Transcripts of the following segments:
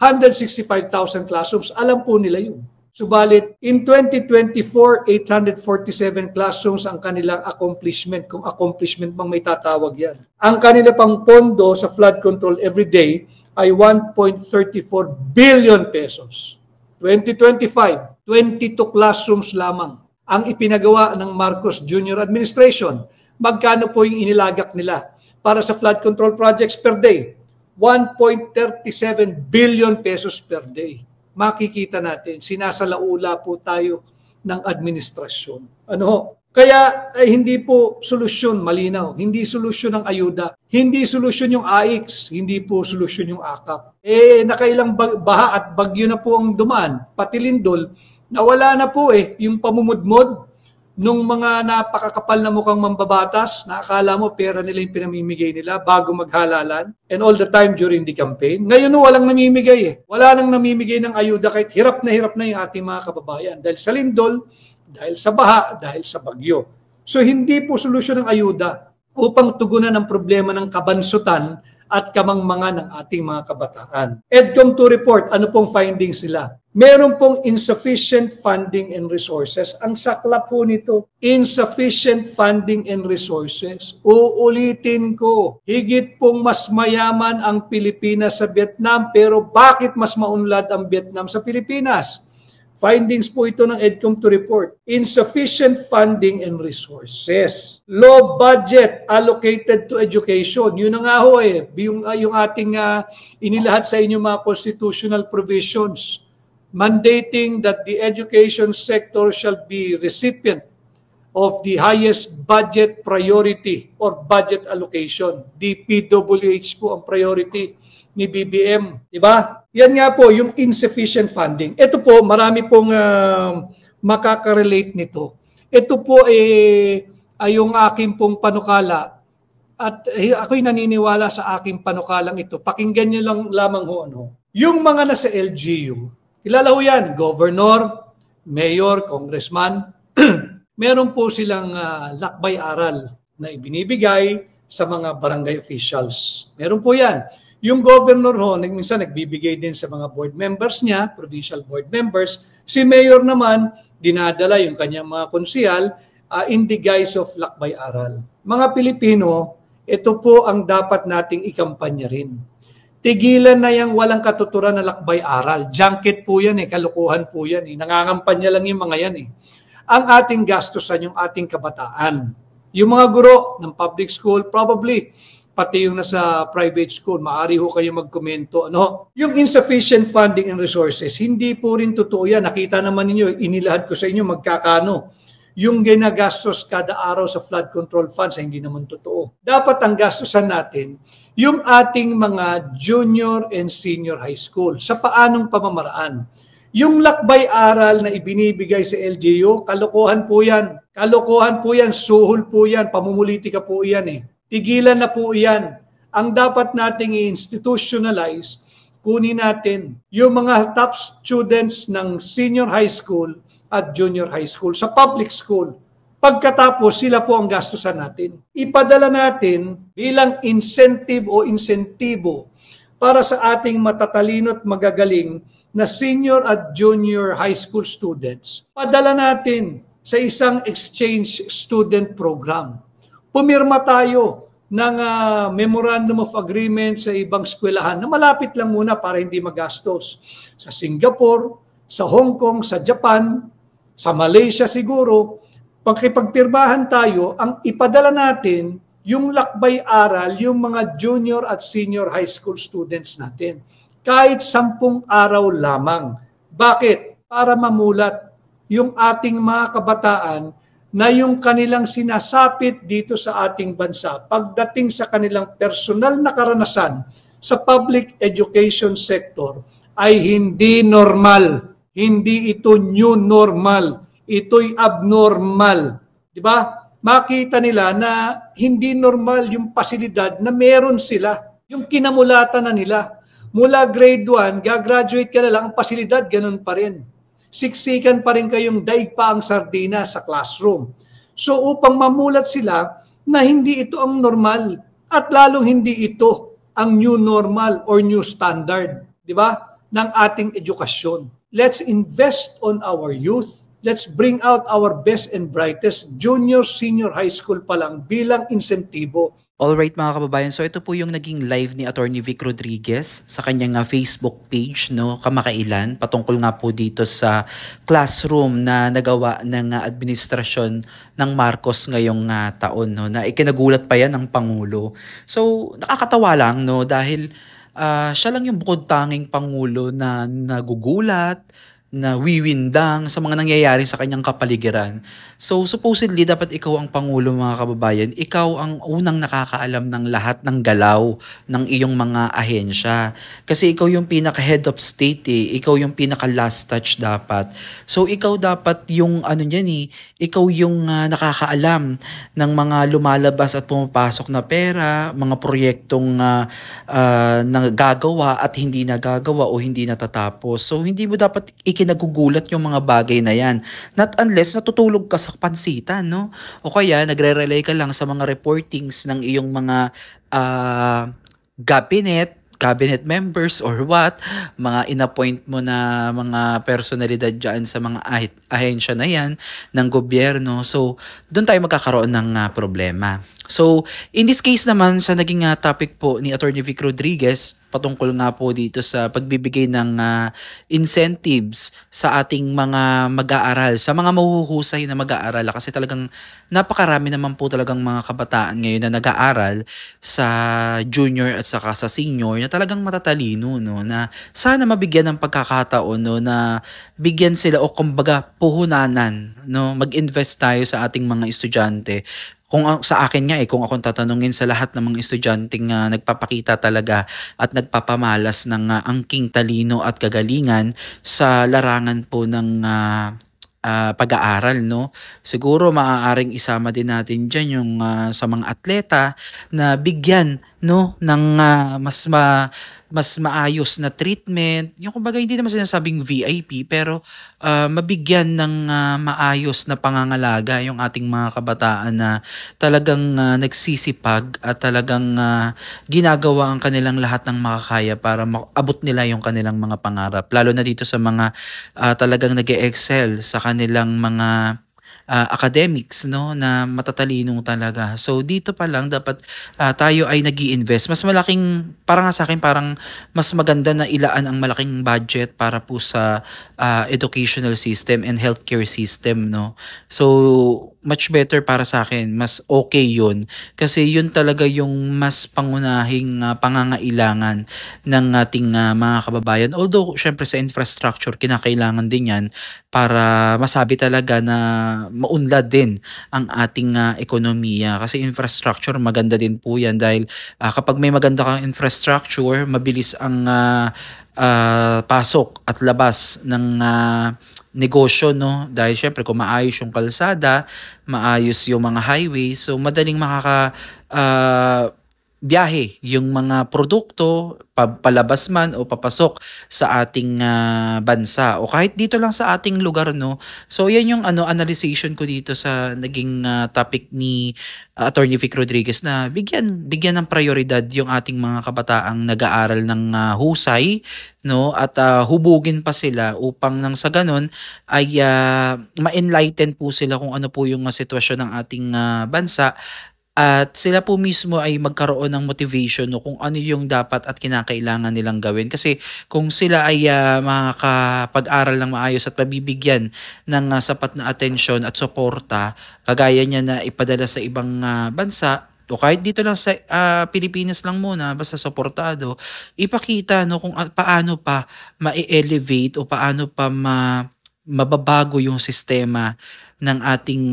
165,000 classrooms. Alam po nila yun. Subalit, in 2024, 847 classrooms ang kanilang accomplishment, kung accomplishment bang may tatawag yan. Ang kanila pang pondo sa flood control every day ay 1.34 billion pesos. 2025, 22 classrooms lamang ang ipinagawa ng Marcos Jr. Administration. Magkano po yung inilagak nila para sa flood control projects per day? 1.37 billion pesos per day. Makikita natin, sinasalaula po tayo ng administrasyon. Kaya hindi po solusyon malinaw, hindi solusyon ang ayuda, hindi solusyon yung AIX, hindi po solusyon yung AKAP. Nakailang baha at bagyo na po ang dumaan, pati lindol, nawala na po yung pamumudmod nung mga napakakapal na mukhang mambabatas na akala mo pera nila yung pinamimigay nila bago maghalalan and all the time during the campaign. Ngayon walang namimigay Wala nang namimigay ng ayuda kahit hirap na yung ating mga kababayan dahil sa lindol, dahil sa baha, dahil sa bagyo. So hindi po solusyon ng ayuda upang tugunan ang problema ng kabansutan at kamangmangan ng ating mga kabataan. EDCOM 2 report, ano pong findings nila? Meron pong insufficient funding and resources. Ang sakla po nito, insufficient funding and resources. Uulitin ko, higit pong mas mayaman ang Pilipinas sa Vietnam, pero bakit mas maunlad ang Vietnam sa Pilipinas? Findings po ito ng EDCOM 2 report. Insufficient funding and resources. Low budget allocated to education. Yun na nga ho yung ating inilahat sa inyo mga constitutional provisions mandating that the education sector shall be recipient of the highest budget priority or budget allocation. DPWH po ang priority ni BBM. Diba? Yan nga po, yung insufficient funding. Ito po, marami pong makaka-relate nito. Ito po ay yung aking pong panukala. At ako'y naniniwala sa aking panukalang ito. Pakinggan nyo lang lamang ho. Yung mga nasa LGU, kilala ho yan, governor, mayor, congressman, meron po silang lakbay-aral na ibinibigay sa mga barangay officials. Meron po yan. Yung governor ho, minsan nagbibigay din sa mga board members niya, provincial board members. Si mayor naman, dinadala yung kanyang mga konsihal in the guise of lakbay-aral. Mga Pilipino, ito po ang dapat nating ikampanya rin. Tigilan na yung walang katuturan na lakbay-aral. Junket po yan kalukuhan po yan Nangangampanya lang yung mga yan Ang ating gastusan yung ating kabataan. Yung mga guro ng public school, probably, pati yung nasa private school, maaari ho kayo magkomento. Yung insufficient funding and resources, hindi po rin totoo yan. Nakita naman ninyo, inilahad ko sa inyo magkakano. Yung ginagastos kada araw sa flood control funds, hindi naman totoo. Dapat ang gastusan natin, yung ating mga junior and senior high school, sa paanong pamamaraan. Yung lakbay-aral na ibinibigay sa LGU, kalokohan po yan. Kalokohan po yan, suhol po yan, pamumulitika po yan Tigilan na po yan. Ang dapat nating i-institutionalize, kunin natin yung mga top students ng senior high school at junior high school sa public school. Pagkatapos, sila po ang gastusan natin. Ipadala natin bilang incentive o insentibo para sa ating matatalino at magagaling na senior at junior high school students. Padala natin sa isang exchange student program. Pumirma tayo ng Memorandum of Agreement sa ibang eskwelahan na malapit lang muna para hindi magastos. Sa Singapore, sa Hong Kong, sa Japan, sa Malaysia siguro, pagkipagpirmahan tayo, ang ipadala natin yung lakbay-aral, yung mga junior at senior high school students natin. Kahit 10 araw lamang. Bakit? Para mamulat yung ating mga kabataan na yung kanilang sinasapit dito sa ating bansa pagdating sa kanilang personal na karanasan sa public education sector ay hindi normal. Hindi ito new normal. Ito'y abnormal. Diba? Makita nila na hindi normal yung pasilidad na meron sila. Yung kinamulatan na nila. Mula grade 1, gagraduate ka na lang, ang pasilidad ganun pa rin. Siksikan pa rin kayong daig pa ang sardina sa classroom. So upang mamulat sila na hindi ito ang normal at lalong hindi ito ang new normal or new standard. Di ba? ng ating edukasyon. Let's invest on our youth. Let's bring out our best and brightest junior, senior high school pa lang bilang insentibo. Alright mga kababayan, so ito po yung naging live ni Attorney Vic Rodriguez sa kanyang Facebook page kamakailan patungkol nga po dito sa classroom na nagawa ng administrasyon ng Marcos ngayong taon na ikinagulat pa yan ng Pangulo. So nakakatawa lang dahil siya lang yung bukod tanging Pangulo na nagugulat, na wiwindang sa mga nangyayari sa kanyang kapaligiran. So supposedly dapat ikaw ang Pangulo mga kababayan, ikaw ang unang nakakaalam ng lahat ng galaw ng iyong mga ahensya. Kasi ikaw yung pinaka-head of state ikaw yung pinaka-last touch dapat. So ikaw dapat yung ikaw yung nakakaalam ng mga lumalabas at pumapasok na pera, mga proyektong nagagawa at hindi nagagawa o hindi natatapos. So hindi mo dapat ikinagugulat yung mga bagay na yan. Not unless natutulog ka sa pansitan, O kaya nagre-relay ka lang sa mga reportings ng iyong mga cabinet members or what, mga inappoint mo na mga personalidad dyan sa mga ahensya na yan ng gobyerno. So, doon tayo magkakaroon ng problema. So, in this case naman, sa naging topic po ni Attorney Vic Rodriguez, patungkol nga po dito sa pagbibigay ng incentives sa ating mga mag-aaral, sa mga mahuhusay na mag-aaral. Kasi talagang napakarami naman po talagang mga kabataan ngayon na nag-aaral sa junior at saka sa senior na talagang matatalino, na sana mabigyan ng pagkakataon na bigyan sila o kumbaga puhunanan, mag-invest tayo sa ating mga estudyante. Kung sa akin nga kung akong tatanungin sa lahat ng mga estudyanteng nagpapakita talaga at nagpapamalas ng angking talino at kagalingan sa larangan po ng pag-aaral, siguro maaaring isama din natin dyan yung sa mga atleta na bigyan ng mas maayos na treatment. Yung kumbaga hindi naman sinasabing VIP pero mabigyan ng maayos na pangangalaga yung ating mga kabataan na talagang nagsisipag at talagang ginagawa ang kanilang lahat ng makakaya para maabot nila yung kanilang mga pangarap. Lalo na dito sa mga talagang nag-e-excel sa kanilang mga academics na matatalino talaga. So dito pa lang dapat tayo ay nag-i-invest. Mas malaking, parang sa akin parang mas maganda na ilaan ang malaking budget para po sa educational system and healthcare system, So much better para sa akin, mas okay yun. Kasi yun talaga yung mas pangunahing pangangailangan ng ating mga kababayan. Although, syempre sa infrastructure, kinakailangan din yan para masabi talaga na maunlad din ang ating ekonomiya. Kasi infrastructure, maganda din po yan dahil kapag may maganda kang infrastructure, mabilis ang pasok at labas ng negosyo, dahil syempre kung maayos yung kalsada, maayos yung mga highways, so madaling biyahe yung mga produkto palabas man o papasok sa ating bansa o kahit dito lang sa ating lugar, So yan yung analyzation ko dito sa naging topic ni Attorney Vic Rodriguez na bigyan ng prioridad yung ating mga kabataang nag-aaral ng husay, at hubugin pa sila upang nang sa ganun ay ma-enlighten po sila kung ano po yung sitwasyon ng ating bansa. At sila po mismo ay magkaroon ng motivation kung ano yung dapat at kinakailangan nilang gawin. Kasi kung sila ay makakapag-aral ng maayos at mabibigyan ng sapat na atensyon at suporta, kagaya niya na ipadala sa ibang bansa, o kahit dito lang sa Pilipinas lang muna, basta suportado, ipakita kung paano pa ma-elevate o paano pa mababago yung sistema ng ating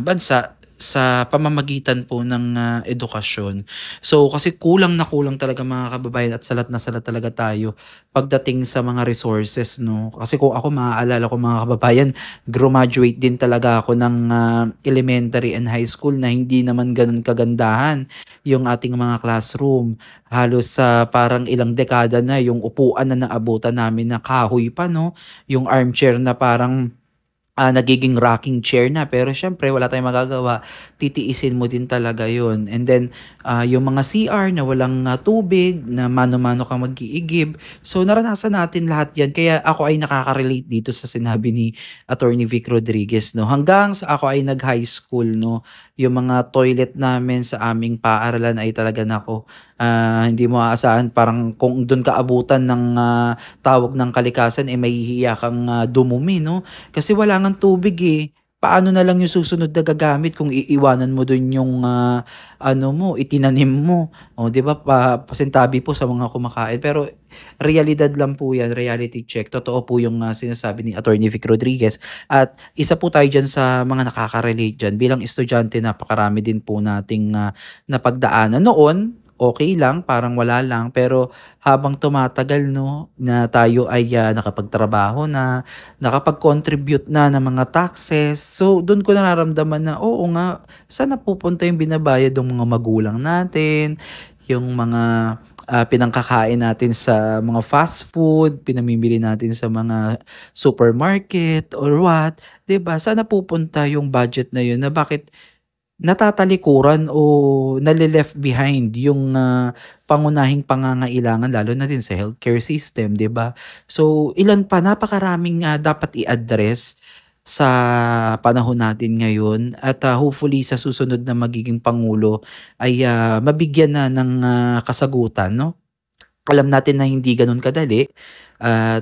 bansa sa pamamagitan po ng edukasyon. So kasi kulang na kulang talaga mga kababayan at salat na salat talaga tayo pagdating sa mga resources, Kasi kung ako maaalala ko mga kababayan, graduate din talaga ako ng elementary and high school na hindi naman ganun kagandahan yung ating mga classroom. Halos sa parang ilang dekada na yung upuan na naabutan namin na kahoy pa, yung armchair na parang nagiging rocking chair na. Pero siyempre wala tayong magagawa, titiisin mo din talaga yun. And then, yung mga CR na walang tubig, na mano-mano kang mag-iigib. So, naranasan natin lahat yan. Kaya ako ay nakaka-relate dito sa sinabi ni Attorney Vic Rodriguez, no? Hanggang sa ako ay nag-high school, no? Yung mga toilet namin sa aming paaralan ay talaga nako, hindi mo aasahan, parang kung doon ka abutan ng tawag ng kalikasan, eh mahihiya kang dumumi, no? Kasi wala ngang tubig, eh. Paano na lang yung susunod na gagamit kung iiwanan mo dun yung, ano mo, itinanim mo. O, 'di ba, pasintabi po sa mga kumakain. Pero realidad lang po 'yan, reality check. Totoo po yung, sinasabi ni Attorney Vic Rodriguez, at isa po tayo diyan sa mga nakaka-relate diyan. Bilang estudyante, napakarami din po nating, napagdaanan. Noon, okay lang, parang wala lang, pero habang tumatagal, 'no, na tayo ay, nakapagtrabaho na, nakapag-contribute na ng mga taxes. So, dun ko nararamdaman na, oo nga, saan napupunta yung binabayad ng mga magulang natin, yung mga, pinangkakain natin sa mga fast food, pinamimili natin sa mga supermarket or what, 'di ba? Saan napupunta yung budget na yun, na bakit natatalikuran o nale-left behind yung, pangunahing pangangailangan, lalo na din sa healthcare system, 'di ba? So, ilan pa, napakaraming, dapat i-address sa panahon natin ngayon, at, hopefully sa susunod na magiging pangulo ay, mabigyan na ng, kasagutan, 'no? Alam natin na hindi gano'n kadali,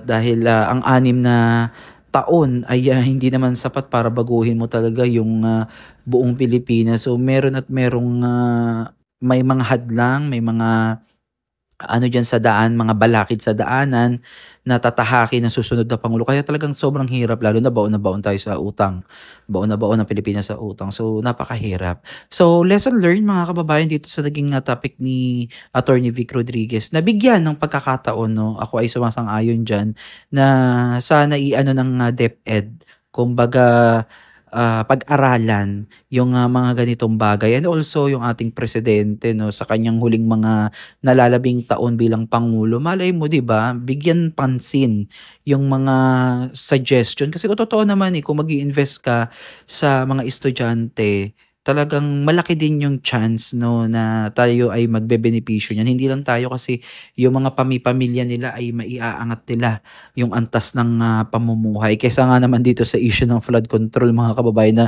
dahil, ang 6 na taon ay, hindi naman sapat para baguhin mo talaga yung, buong Pilipinas. So, meron at merong, may mga hadlang, may mga ano diyan sa daan, mga balakid sa daanan na tatahakin ng susunod na pangulo. Kaya talagang sobrang hirap, lalo na baon tayo sa utang. Baon na baon ang Pilipinas sa utang. So, napakahirap. So, lesson learned mga kababayan dito sa naging, topic ni Attorney Vic Rodriguez. Nabigyan ng pagkakataon, 'no, ako ay sumasang-ayon diyan na sana i-ano ng, DepEd. Kumbaga, pag-aralan yung, mga ganitong bagay, and also yung ating presidente, 'no, sa kanyang huling mga nalalabing taon bilang pangulo. Malay mo, 'di ba, bigyan pansin yung mga suggestion. Kasi kung totoo naman, eh, kung mag-i-invest ka sa mga estudyante, talagang malaki din yung chance, 'no, na tayo ay magbebenepisyo niyan. Hindi lang tayo, kasi yung mga pamilya nila ay maiaangat nila yung antas ng, pamumuhay. Kaysa nga naman dito sa issue ng flood control, mga kababayan, na,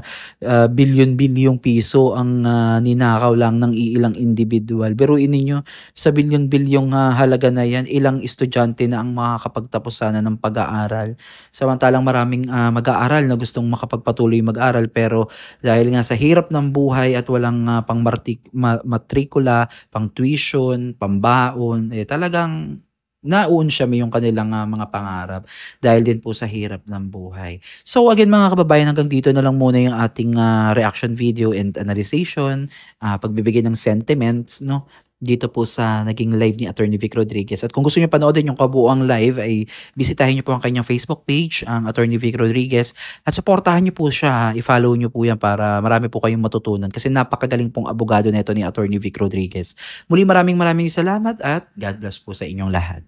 bilyon-bilyong piso ang, ninakaw lang ng iilang individual. Biruin ninyo, sa bilyon-bilyong, halaga na 'yan, ilang estudyante na ang makakapagtapos sana ng pag-aaral. Samantalang maraming, mag-aaral na gustong makapagpatuloy mag-aral, pero dahil nga sa hirap ng buhay at walang, matrikula, pang-tuition, pambaon, eh, talagang nauunsyame yung kanilang, mga pangarap dahil din po sa hirap ng buhay. So again mga kababayan, hanggang dito na lang muna yung ating, reaction video and analyzation, pagbibigay ng sentiments, 'no, dito po sa naging live ni Attorney Vic Rodriguez. At kung gusto niyo panoodin yung kabuuang live, ay bisitahin niyo po ang kanyang Facebook page, ang Attorney Vic Rodriguez, at suportahan niyo po siya, i-follow niyo po yan para marami po kayong matutunan, kasi napakagaling pong abogado nito ni Attorney Vic Rodriguez. Muli, maraming maraming salamat, at God bless po sa inyong lahat.